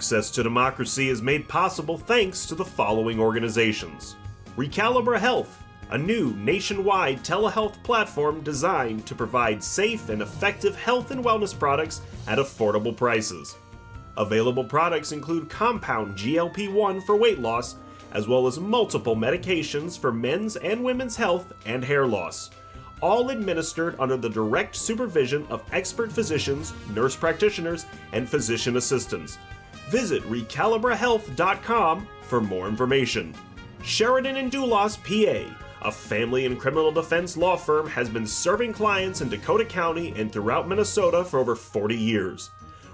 Access to Democracy is made possible thanks to the following organizations. Recalibra Health, a new nationwide telehealth platform designed to provide safe and effective health and wellness products at affordable prices. Available products include compound GLP-1 for weight loss, as well as multiple medications for men's and women's health and hair loss, all administered under the direct supervision of expert physicians, nurse practitioners, and physician assistants. Visit recalibrahealth.com for more information. Sheridan and Dulas, PA, a family and criminal defense law firm, has been serving clients in Dakota County and throughout Minnesota for over 40 years.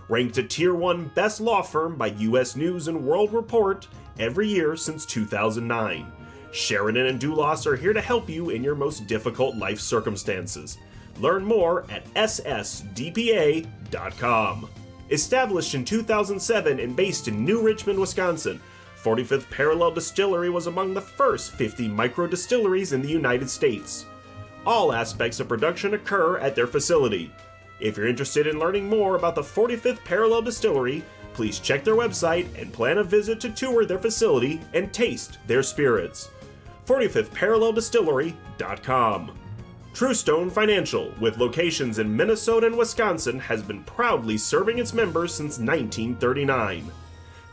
Ranked a Tier 1 Best Law Firm by U.S. News & World Report every year since 2009. Sheridan and Dulas are here to help you in your most difficult life circumstances. Learn more at ssdpa.com. Established in 2007 and based in New Richmond, Wisconsin, 45th Parallel Distillery was among the first 50 micro distilleries in the United States. All aspects of production occur at their facility. If you're interested in learning more about the 45th Parallel Distillery, please check their website and plan a visit to tour their facility and taste their spirits. 45thParallelDistillery.com. Truestone Financial, with locations in Minnesota and Wisconsin, has been proudly serving its members since 1939.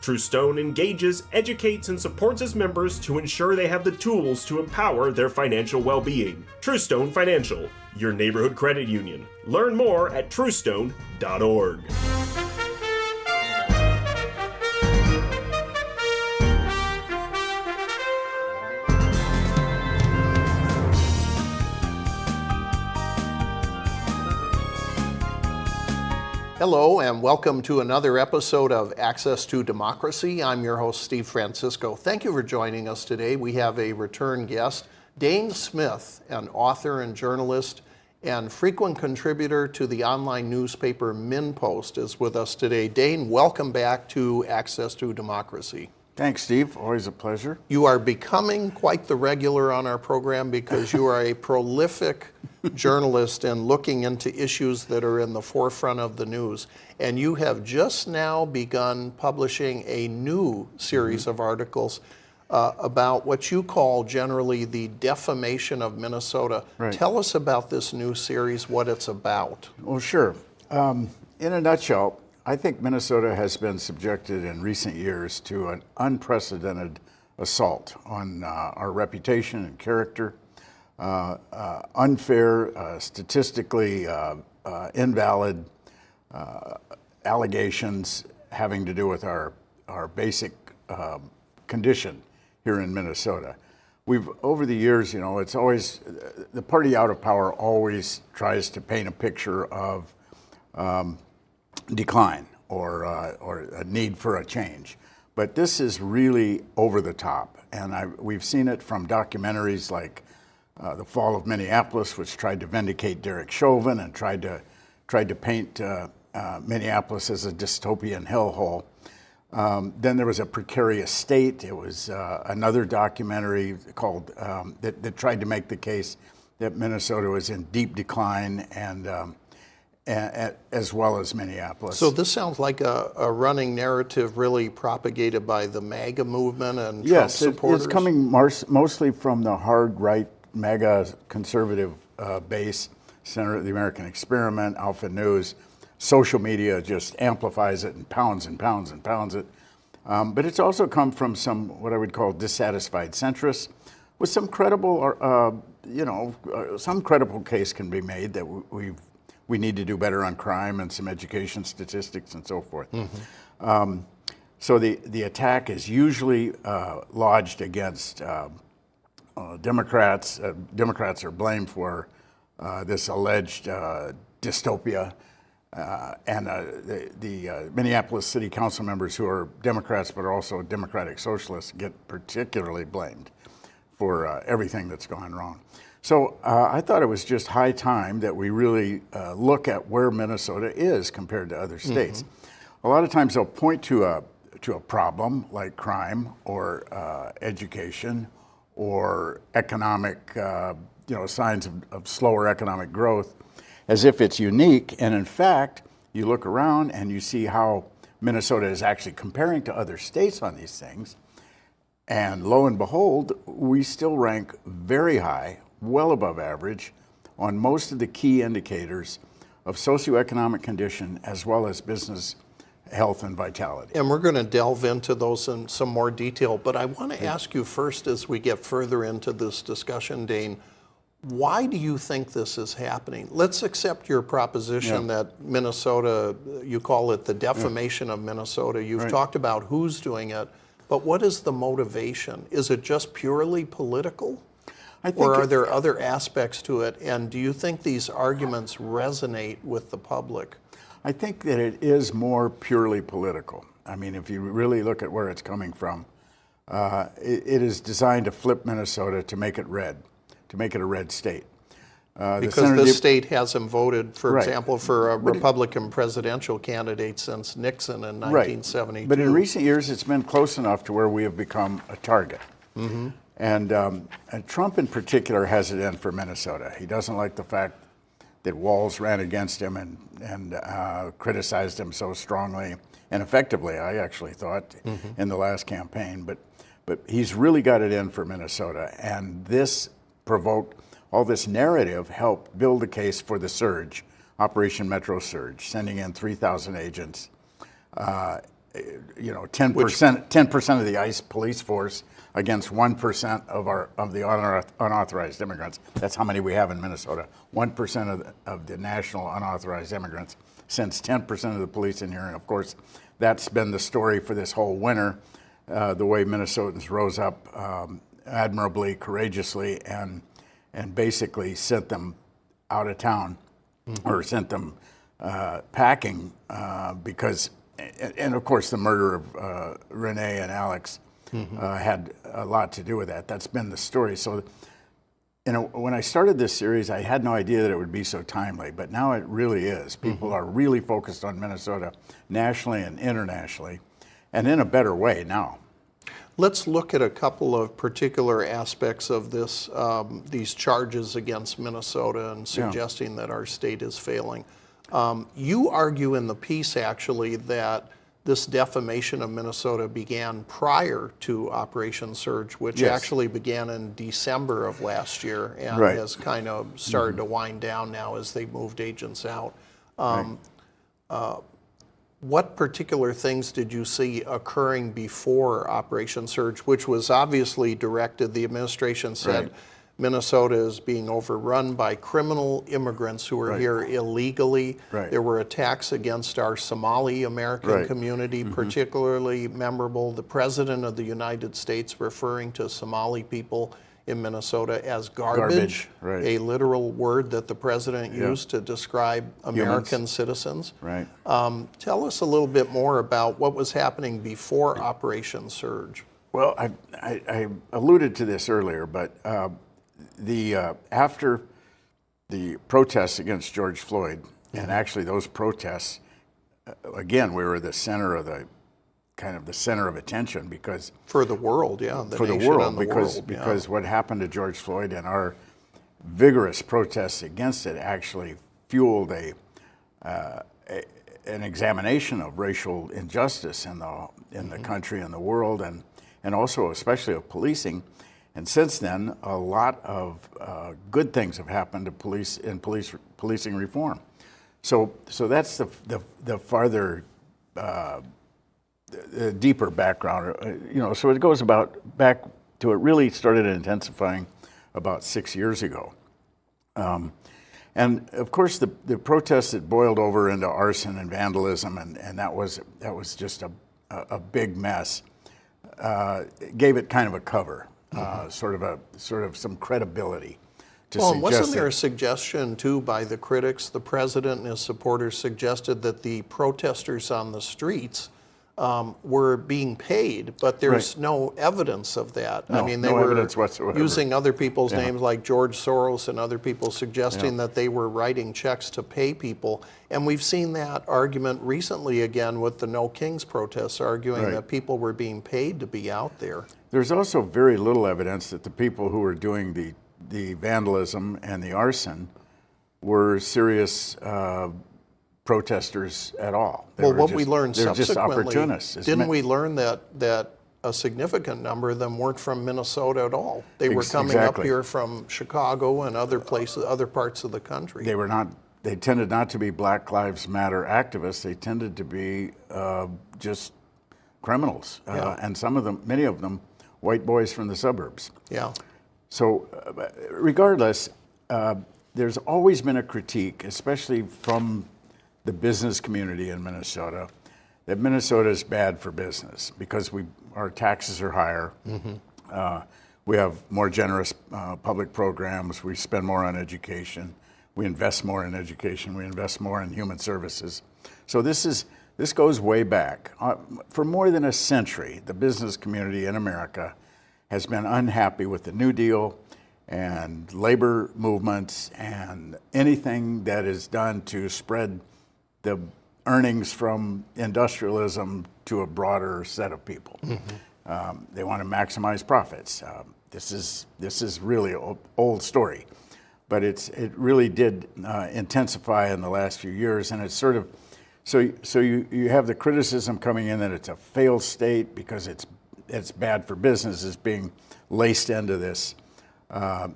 Truestone engages, educates, and supports its members to ensure they have the tools to empower their financial well-being. Truestone Financial, your neighborhood credit union. Learn more at truestone.org. Hello and welcome to another episode of Access to Democracy. I'm your host, Steve Francisco. Thank you for joining us today. We have a return guest, Dane Smith, an author and journalist and frequent contributor to the online newspaper MinnPost, is with us today. Dane, welcome back to Access to Democracy. Thanks, Steve. Always a pleasure. You are becoming quite the regular on our program because you are a prolific journalist and looking into issues that are in the forefront of the news. And you have just now begun publishing a new series of articles about what you call generally the defamation of Minnesota. Right. Tell us about this new series, what it's about. Well, sure. In a nutshell, I think Minnesota has been subjected in recent years to an unprecedented assault on our reputation and character, unfair, statistically invalid allegations having to do with our basic condition here in Minnesota. We've, over the years, it's always, the party out of power always tries to paint a picture of decline or a need for a change. But this is really over the top. And we've seen it from documentaries like The Fall of Minneapolis, which tried to vindicate Derek Chauvin and tried to paint Minneapolis as a dystopian hellhole. Then there was A Precarious State. It was another documentary called that tried to make the case that Minnesota was in deep decline and as well as Minneapolis. So this sounds like a running narrative really propagated by the MAGA movement and Trump yes, supporters? It's coming mostly from the hard right MAGA conservative base, Center of the American Experiment, Alpha News. Social media just amplifies it and pounds and pounds and pounds it. But it's also come from some what I would call dissatisfied centrists with some credible, some credible case can be made that we need to do better on crime and some education statistics and so forth. Mm-hmm. So the attack is usually lodged against Democrats. Democrats are blamed for this alleged dystopia. And the Minneapolis City Council members who are Democrats but are also Democratic Socialists get particularly blamed for everything that's gone wrong. So I thought it was just high time that we really look at where Minnesota is compared to other states. Mm-hmm. A lot of times they'll point to a problem like crime or education or economic, signs of slower economic growth, as if it's unique. And in fact, you look around and you see how Minnesota is actually comparing to other states on these things. And lo and behold, we still rank very high, well above average, on most of the key indicators of socioeconomic condition as well as business health and vitality. And we're going to delve into those in some more detail, but I want to ask you first, as we get further into this discussion, Dane, why do you think this is happening? Let's accept your proposition that Minnesota, you call it the defamation of Minnesota. You've talked about who's doing it, but what is the motivation? Is it just purely political? Or are there other aspects to it? And do you think these arguments resonate with the public? I think that it is more purely political. I mean, if you really look at where it's coming from, it is designed to flip Minnesota to make it red, to make it a red state. Because the state hasn't voted, for example, for a Republican presidential candidate since Nixon in 1972. Right. But in recent years, it's been close enough to where we have become a target. And Trump in particular has it in for Minnesota. He doesn't like the fact that Walz ran against him and criticized him so strongly and effectively, I actually thought, in the last campaign. But he's really got it in for Minnesota. And this provoked, all this narrative helped build the case for the surge, Operation Metro Surge, sending in 3,000 agents, 10% of the ICE police force against 1% of the unauthorized immigrants. That's how many we have in Minnesota. 1% of the national unauthorized immigrants sends 10% of the police in here. And of course, that's been the story for this whole winter, the way Minnesotans rose up admirably, courageously, and basically sent them out of town or sent them packing because, and of course the murder of Renee and Alex had a lot to do with that. That's been the story. So, when I started this series, I had no idea that it would be so timely, but now it really is. People are really focused on Minnesota nationally and internationally, and in a better way now. Let's look at a couple of particular aspects of this, these charges against Minnesota and suggesting that our state is failing. You argue in the piece, actually, that this defamation of Minnesota began prior to Operation Surge, which actually began in December of last year and has kind of started to wind down now as they moved agents out. What particular things did you see occurring before Operation Surge, which was obviously directed, the administration said, Minnesota is being overrun by criminal immigrants who are here illegally. There were attacks against our Somali American community, particularly memorable. The President of the United States referring to Somali people in Minnesota as garbage, a literal word that the President used to describe American citizens. Tell us a little bit more about what was happening before Operation Surge. Well, I alluded to this earlier, but after the protests against George Floyd, and actually those protests, again, we were the center of the center of attention because for the world, because what happened to George Floyd and our vigorous protests against it actually fueled an examination of racial injustice in the country and the world, and also especially of policing. And since then, a lot of good things have happened to policing reform. So that's the farther, the deeper background. So it goes back to it really started intensifying about 6 years ago. And of course, the protests that boiled over into arson and vandalism, and that was just a big mess. Gave it kind of a cover. Sort of some credibility to suggest. Wasn't there a suggestion too by the critics? The president and his supporters suggested that the protesters on the streets were being paid, but there's no evidence of that. No, I mean, they no were evidence whatsoever. using other people's names like George Soros and other people suggesting that they were writing checks to pay people. And we've seen that argument recently again with the No Kings protests, arguing that people were being paid to be out there. There's also very little evidence that the people who were doing the vandalism and the arson were serious protesters at all. Well, what we learned they were just subsequently, opportunists. didn't we learn that a significant number of them weren't from Minnesota at all? They were coming up here from Chicago and other places, other parts of the country. They were not. They tended not to be Black Lives Matter activists. They tended to be just criminals, and some of them, many of them, white boys from the suburbs. Yeah. So, regardless, there's always been a critique, especially from the business community in Minnesota, that Minnesota is bad for business because our taxes are higher. We have more generous public programs. We spend more on education. We invest more in education. We invest more in human services. So this goes way back. For more than a century, the business community in America has been unhappy with the New Deal and labor movements and anything that is done to spread the earnings from industrialism to a broader set of people. They want to maximize profits. This is really an old story, but it really did intensify in the last few years, and it's sort of so you have the criticism coming in that it's a failed state because it's bad for business is being laced into this.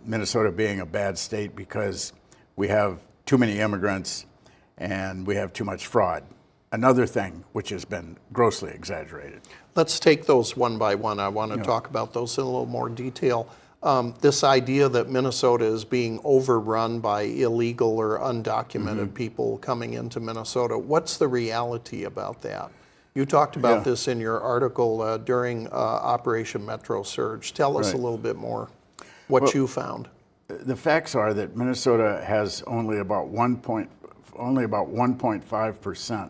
Minnesota being a bad state because we have too many immigrants and we have too much fraud. Another thing which has been grossly exaggerated. Let's take those one by one. I want to talk about those in a little more detail. This idea that Minnesota is being overrun by illegal or undocumented people coming into Minnesota, what's the reality about that? You talked about this in your article during Operation Metro Surge. Tell us a little bit more what you found. The facts are that Minnesota has only about 1.5%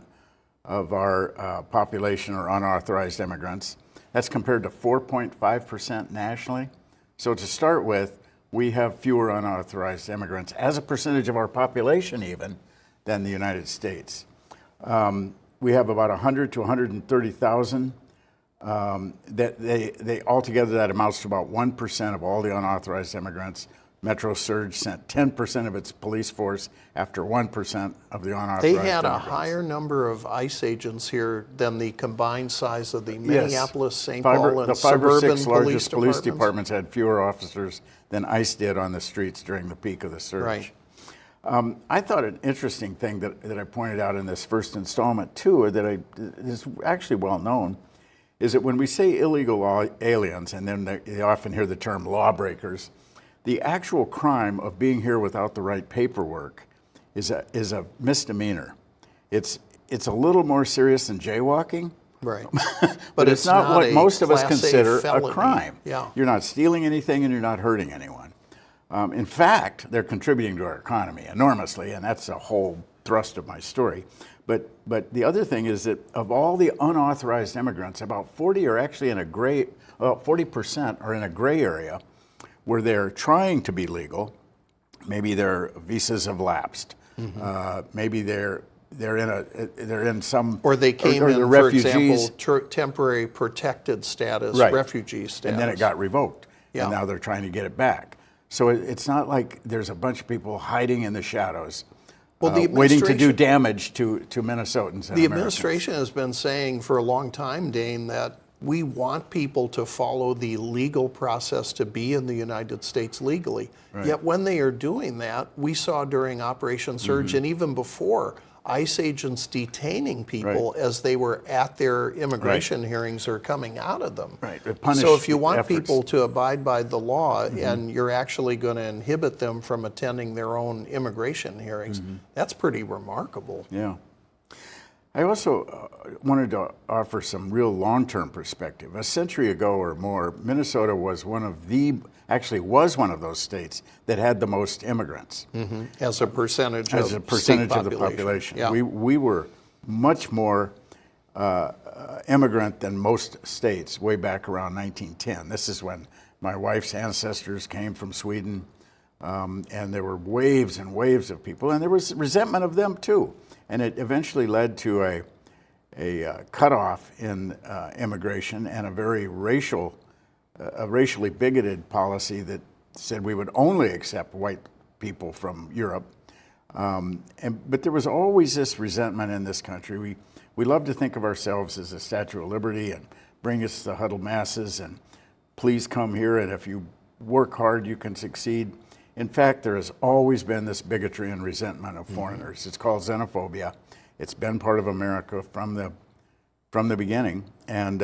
of our population are unauthorized immigrants. That's compared to 4.5% nationally. So to start with, we have fewer unauthorized immigrants as a percentage of our population even than the United States. We have about 100 to 130,000. They altogether that amounts to about 1% of all the unauthorized immigrants. Metro Surge sent 10% of its police force after 1% of the unauthorized They had immigrants. a higher number of ICE agents here than the combined size of the Minneapolis, St. Paul, and the five or suburban six largest police departments. departments had fewer officers than ICE did on the streets during the peak of the surge. Right. I thought an interesting thing that I pointed out in this first installment too, or that is actually well known, is that when we say illegal aliens, and then they often hear the term lawbreakers, the actual crime of being here without the right paperwork is a misdemeanor. It's a little more serious than jaywalking. Right. but it's not what most of us Class A consider a felony. crime. Yeah. You're not stealing anything and you're not hurting anyone. In fact, they're contributing to our economy enormously, and that's a whole thrust of my story. But the other thing is that of all the unauthorized immigrants, about 40% are in a gray area where they're trying to be legal. Maybe their visas have lapsed. Maybe they're in some, or they came or in, for refugees. example, temporary protected status, Right. refugee status. And then it got revoked. Yeah. And now they're trying to get it back. So it's not like there's a bunch of people hiding in the shadows, Well, the waiting to do administration- damage to Minnesotans and The Americans. administration has been saying for a long time, Dane, that we want people to follow the legal process to be in the United States legally. Yet when they are doing that, we saw during Operation Surge and even before, ICE agents detaining people as they were at their immigration hearings or coming out of them. Right. It punished So if you want efforts. people to abide by the law and you're actually going to inhibit them from attending their own immigration hearings, that's pretty remarkable. Yeah. I also wanted to offer some real long-term perspective. A century ago or more, Minnesota was one of those states that had the most immigrants. As a percentage of As a percentage state of the population. Yeah. We were much more immigrant than most states way back around 1910. This is when my wife's ancestors came from Sweden, and there were waves and waves of people, and there was resentment of them too. And it eventually led to a cutoff in immigration and a very racially bigoted policy that said we would only accept white people from Europe. But there was always this resentment in this country. We love to think of ourselves as a Statue of Liberty and bring us the huddled masses and please come here, and if you work hard, you can succeed. In fact, there has always been this bigotry and resentment of foreigners. It's called xenophobia. It's been part of America from the beginning, and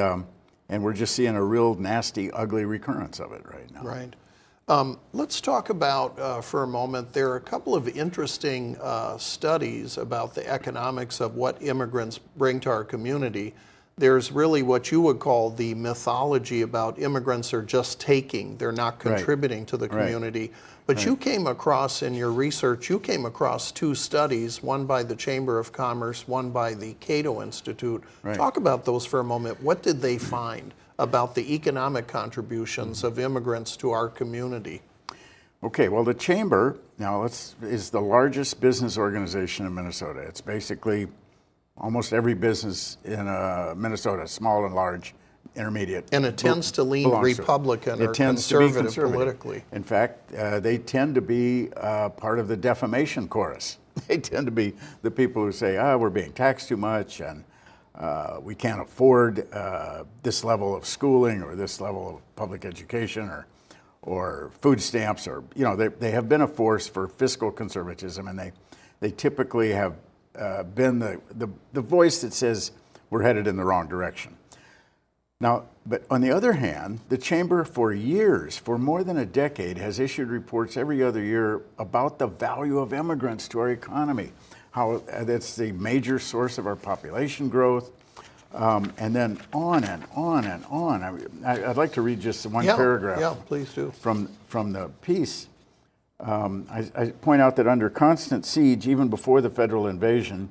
we're just seeing a real nasty, ugly recurrence of it right now. Right. Let's talk about, for a moment, there are a couple of interesting studies about the economics of what immigrants bring to our community. There's really what you would call the mythology about immigrants are just taking, they're not contributing to the community. But you came across, in your research, you came across two studies, one by the Chamber of Commerce, one by the Cato Institute. Talk about those for a moment. What did they find about the economic contributions of immigrants to our community? Okay, well, the Chamber now is the largest business organization in Minnesota. It's basically almost every business in Minnesota, small and large, intermediate. And it tends to lean Republican or conservative politically. In fact, they tend to be part of the defamation chorus. They tend to be the people who say, we're being taxed too much and we can't afford this level of schooling or this level of public education or food stamps, or, they have been a force for fiscal conservatism, and they typically have been the voice that says we're headed in the wrong direction. Now, but on the other hand, the Chamber for years, for more than a decade, has issued reports every other year about the value of immigrants to our economy, how that's the major source of our population growth, and then on and on and on. I'd like to read just one paragraph. Yeah, please do. From the piece. I point out that under constant siege, even before the federal invasion,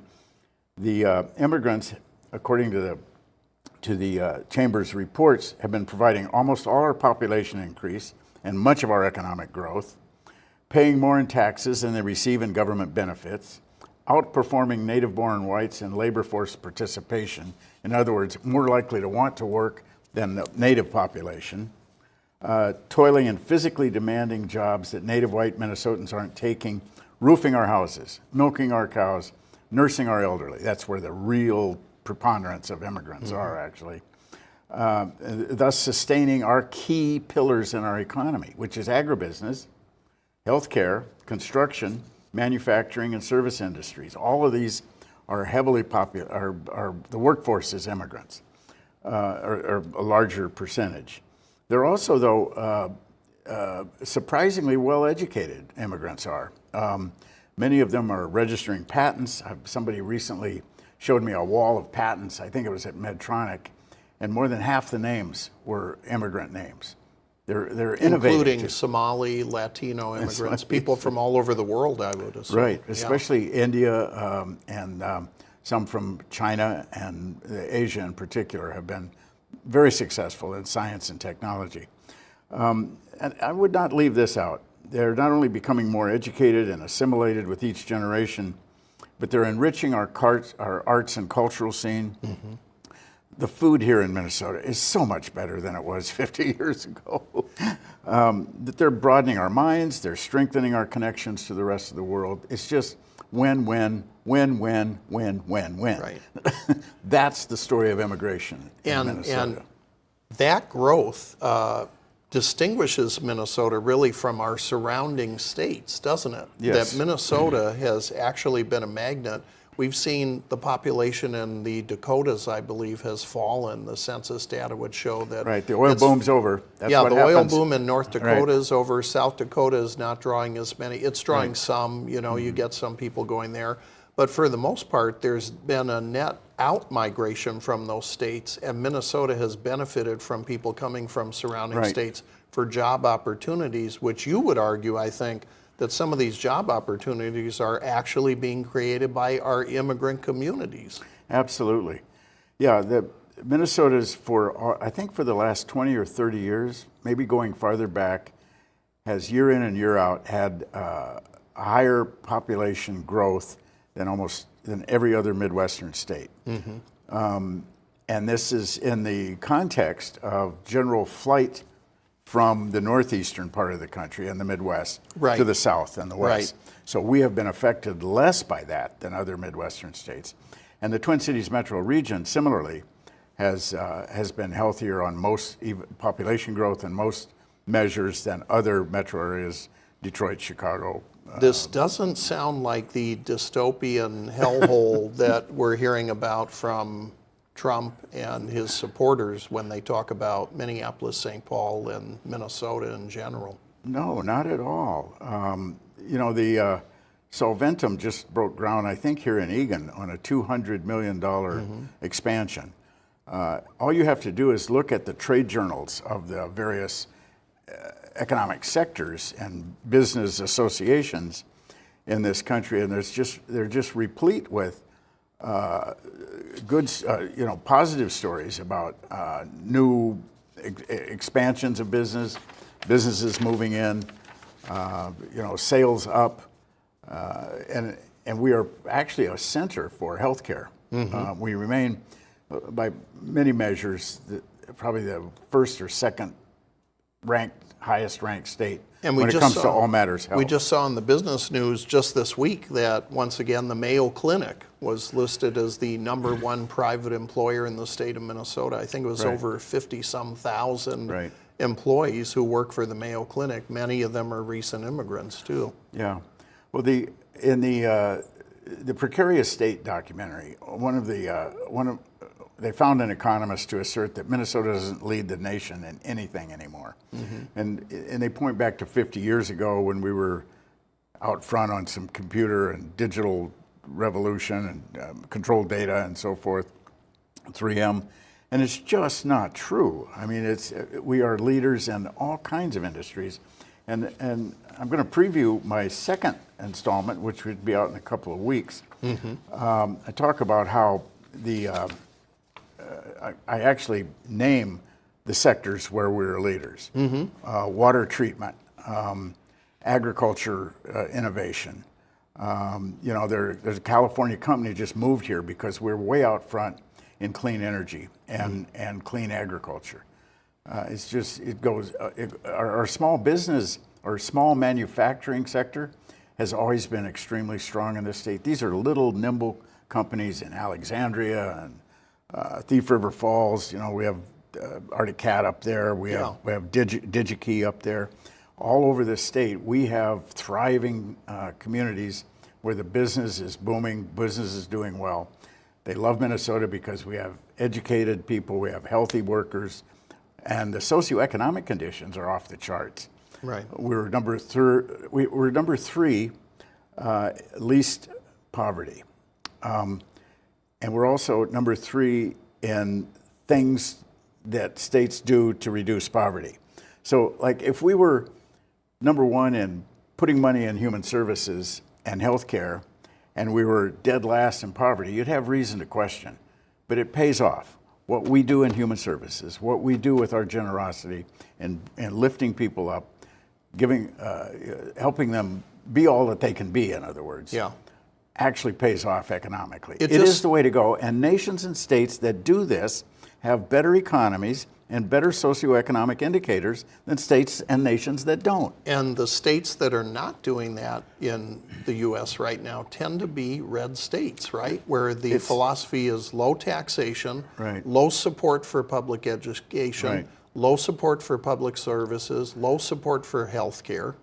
the immigrants, according to the Chamber's reports, have been providing almost all our population increase and much of our economic growth, paying more in taxes than they receive in government benefits, outperforming native-born whites in labor force participation, in other words, more likely to want to work than the native population, toiling in physically demanding jobs that native white Minnesotans aren't taking, roofing our houses, milking our cows, nursing our elderly. That's where the real preponderance of immigrants are, actually. Thus sustaining our key pillars in our economy, which is agribusiness, healthcare, construction, manufacturing, and service industries. All of these are heavily popular, the workforce is immigrants, or a larger percentage. They're also, though, surprisingly well-educated, immigrants are. Many of them are registering patents. Somebody recently showed me a wall of patents, I think it was at Medtronic, and more than half the names were immigrant names. They're innovative. Including Somali, Latino immigrants, people from all over the world, I would assume. Right, especially India and some from China and Asia in particular have been very successful in science and technology. And I would not leave this out. They're not only becoming more educated and assimilated with each generation, but they're enriching our arts and cultural scene. The food here in Minnesota is so much better than it was 50 years ago. That they're broadening our minds, they're strengthening our connections to the rest of the world. It's just win, win, win, win, win, win, win. Right. That's the story of immigration in Minnesota. And that growth distinguishes Minnesota really from our surrounding states, doesn't it? Yes. That Minnesota has actually been a magnet. We've seen the population in the Dakotas, I believe, has fallen. The census data would show that. Right, the oil boom's over. That's what the happens. oil boom in North Dakota is over. South Dakota is not drawing as many. It's drawing some, you get some people going there. But for the most part, there's been a net out migration from those states, and Minnesota has benefited from people coming from surrounding states for job opportunities, which you would argue, I think, that some of these job opportunities are actually being created by our immigrant communities. Absolutely. Yeah, Minnesota's I think for the last 20 or 30 years, maybe going farther back, has year in and year out had higher population growth than every other Midwestern state. And this is in the context of general flight from the northeastern part of the country and the Midwest Right. to the south and the west. Right. So we have been affected less by that than other Midwestern states. And the Twin Cities metro region similarly has been healthier on most population growth and most measures than other metro areas, Detroit, Chicago. This doesn't sound like the dystopian hellhole that we're hearing about from Trump and his supporters when they talk about Minneapolis, St. Paul, and Minnesota in general. No, not at all. The Solventum just broke ground, I think, here in Egan on a $200 million expansion. All you have to do is look at the trade journals of the various economic sectors and business associations in this country, and they're just replete with good, positive stories about new expansions of businesses moving in, sales up, and we are actually a center for healthcare. We remain, by many measures, probably the first or second highest ranked state when it comes to all matters health. We just saw in the business news just this week that once again the Mayo Clinic was listed as the #1 private employer in the state of Minnesota. I think it was over 50-some thousand employees who work for the Mayo Clinic. Many of them are recent immigrants too. Yeah. Well, in the Precarious State documentary, they found an economist to assert that Minnesota doesn't lead the nation in anything anymore. And they point back to 50 years ago when we were out front on some computer and digital revolution and controlled data and so forth, 3M. And it's just not true. I mean, we are leaders in all kinds of industries. And I'm going to preview my second installment, which would be out in a couple of weeks. I talk about how I actually name the sectors where we're leaders. Water treatment, agriculture innovation. There's a California company just moved here because we're way out front in clean energy and clean agriculture. Our small business or small manufacturing sector has always been extremely strong in this state. These are little nimble companies in Alexandria and Thief River Falls. We have Arctic Cat up there. We have DigiKey up there. All over the state, we have thriving communities where the business is booming, business is doing well. They love Minnesota because we have educated people, we have healthy workers, and the socioeconomic conditions are off the charts. Right. We're number three least poverty. And we're also number 3 in things that states do to reduce poverty. So like if we were number 1 in putting money in human services and healthcare, and we were dead last in poverty, you'd have reason to question. But it pays off. What we do in human services, what we do with our generosity and lifting people up, helping them be all that they can be, in other words. Actually pays off economically. It is the way to go, and nations and states that do this have better economies and better socioeconomic indicators than states and nations that don't. And the states that are not doing that in the U.S. right now tend to be red states, right? Where the philosophy is low taxation, low support for public education, low support for public services, low support for health care.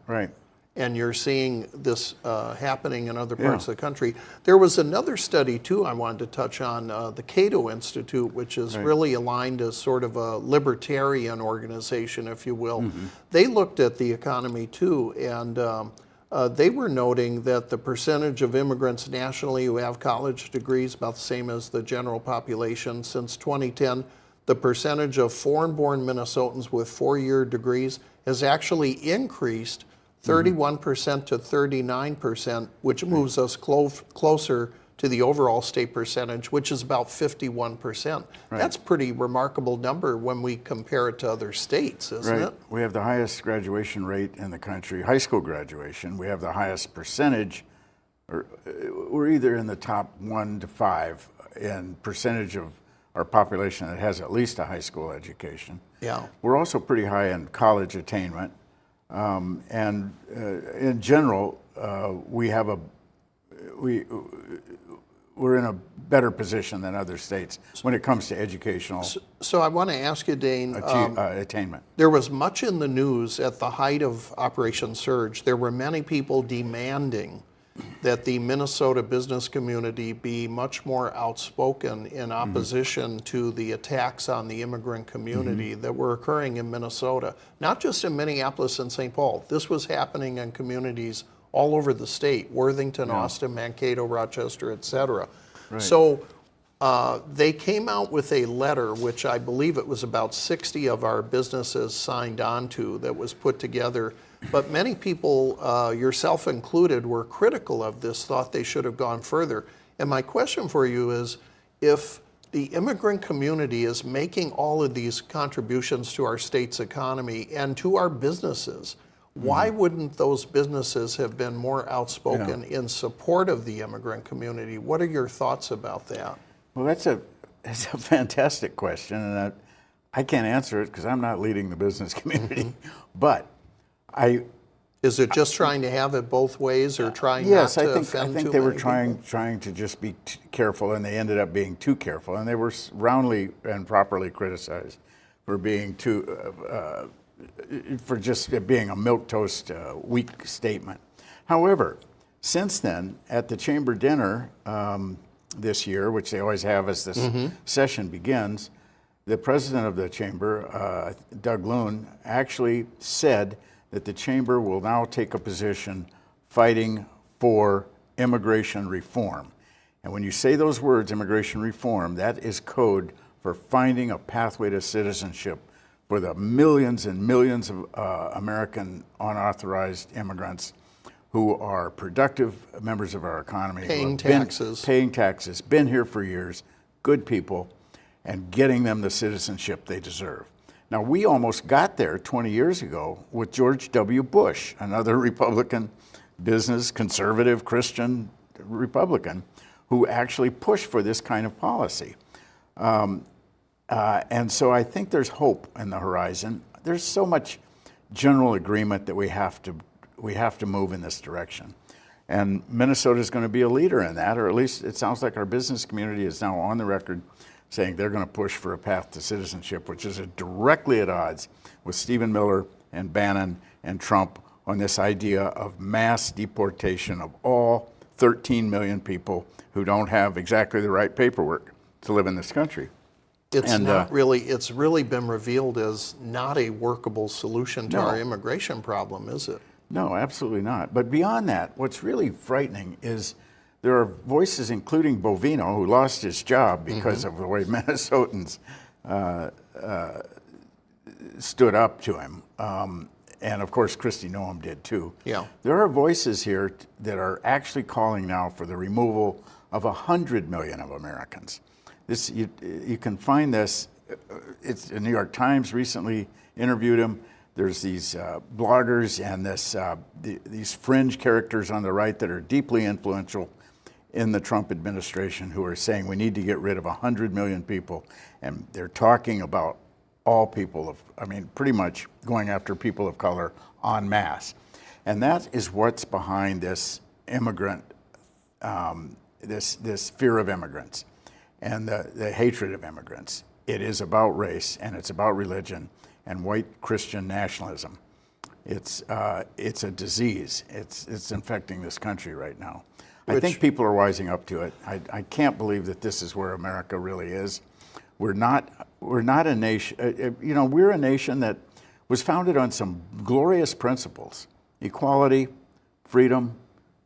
And you're seeing this happening in other parts of the country. There was another study, too, I wanted to touch on, the Cato Institute, which is really aligned as sort of a libertarian organization, if you will. They looked at the economy, too, and they were noting that the percentage of immigrants nationally who have college degrees, about the same as the general population. Since 2010, the percentage of foreign-born Minnesotans with 4-year degrees has actually increased 31% to 39%, which moves us closer to the overall state percentage, which is about 51%. That's a pretty remarkable number when we compare it to other states, isn't it? We have the highest graduation rate in the country, high school graduation. We have the highest percentage, or we're either in the top 1 to 5 in percentage of our population that has at least a high school education. Yeah. We're also pretty high in college attainment. And in general, we're in a better position than other states when it comes to educational So I want to ask you, Dane, attainment. there was much in the news at the height of Operation Surge. There were many people demanding that the Minnesota business community be much more outspoken in opposition to the attacks on the immigrant community that were occurring in Minnesota, not just in Minneapolis and St. Paul. This was happening in communities all over the state, Worthington, Austin, Mankato, Rochester, et cetera. Right. So they came out with a letter, which I believe it was about 60 of our businesses signed on to, that was put together. But many people, yourself included, were critical of this, thought they should have gone further. And my question for you is, if the immigrant community is making all of these contributions to our state's economy and to our businesses, why wouldn't those businesses have been more outspoken in support of the immigrant community? What are your thoughts about that? Well, that's a fantastic question, and I can't answer it because I'm not leading the business community. But Is it just trying to have it both ways, or trying yes, not to I offend think too they were many people? trying to just be careful, and they ended up being too careful, and they were roundly and properly criticized for being for just being a milquetoast, weak statement. However, since then, at the chamber dinner this year, which they always have as this session begins, the president of the chamber, Doug Loon, actually said that the chamber will now take a position fighting for immigration reform. And when you say those words, immigration reform, that is code for finding a pathway to citizenship for the millions and millions of American unauthorized immigrants who are productive members of our economy. Paying taxes. Paying taxes, been here for years, good people, and getting them the citizenship they deserve. Now, we almost got there 20 years ago with George W. Bush, another Republican, business, conservative, Christian Republican, who actually pushed for this kind of policy. And so I think there's hope in the horizon. There's so much general agreement that we have to move in this direction. And Minnesota is going to be a leader in that, or at least it sounds like our business community is now on the record saying they're going to push for a path to citizenship, which is directly at odds with Stephen Miller and Bannon and Trump on this idea of mass deportation of all 13 million people who don't have exactly the right paperwork to live in this country. It's really been revealed as not a workable solution to No. our immigration problem, is it? No, absolutely not. But beyond that, what's really frightening is there are voices, including Bovino, who lost his job because of the way Minnesotans stood up to him. And of course, Kristi Noem did too. Yeah. There are voices here that are actually calling now for the removal of 100 million of Americans. You can find this. It's the New York Times recently interviewed him. There's these bloggers and these fringe characters on the right that are deeply influential in the Trump administration who are saying we need to get rid of 100 million people. And they're talking about all people pretty much going after people of color en masse. And that is what's behind this immigrant, this fear of immigrants and the hatred of immigrants. It is about race, and it's about religion and white Christian nationalism. It's a disease. It's infecting this country right now. I think people are wising up to it. I can't believe that this is where America really is. We're not a nation. We're a nation that was founded on some glorious principles: equality, freedom,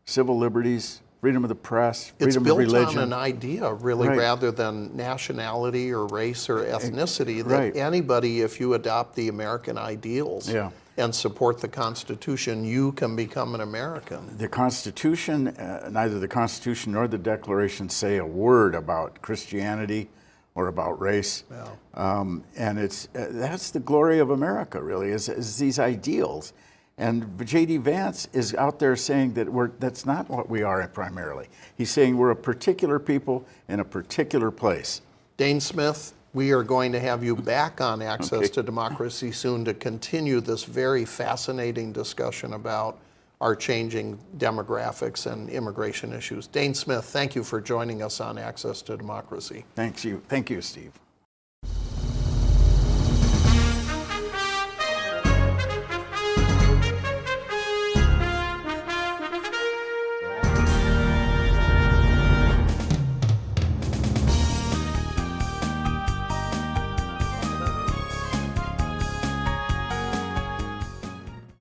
civil liberties, freedom of the press, freedom of religion. It's built on an idea, really, Right. rather than nationality or race or ethnicity, that Right. anybody, if you adopt the American ideals Yeah. and support the Constitution, you can become an American. The Constitution, neither the Constitution nor the Declaration say a word about Christianity or about race. Yeah. And that's the glory of America, really, is these ideals. And J.D. Vance is out there saying that that's not what we are primarily. He's saying we're a particular people in a particular place. Dane Smith, we are going to have you back on Access to Democracy soon to continue this very fascinating discussion about our changing demographics and immigration issues. Dane Smith, thank you for joining us on Access to Democracy. Thank you, Steve.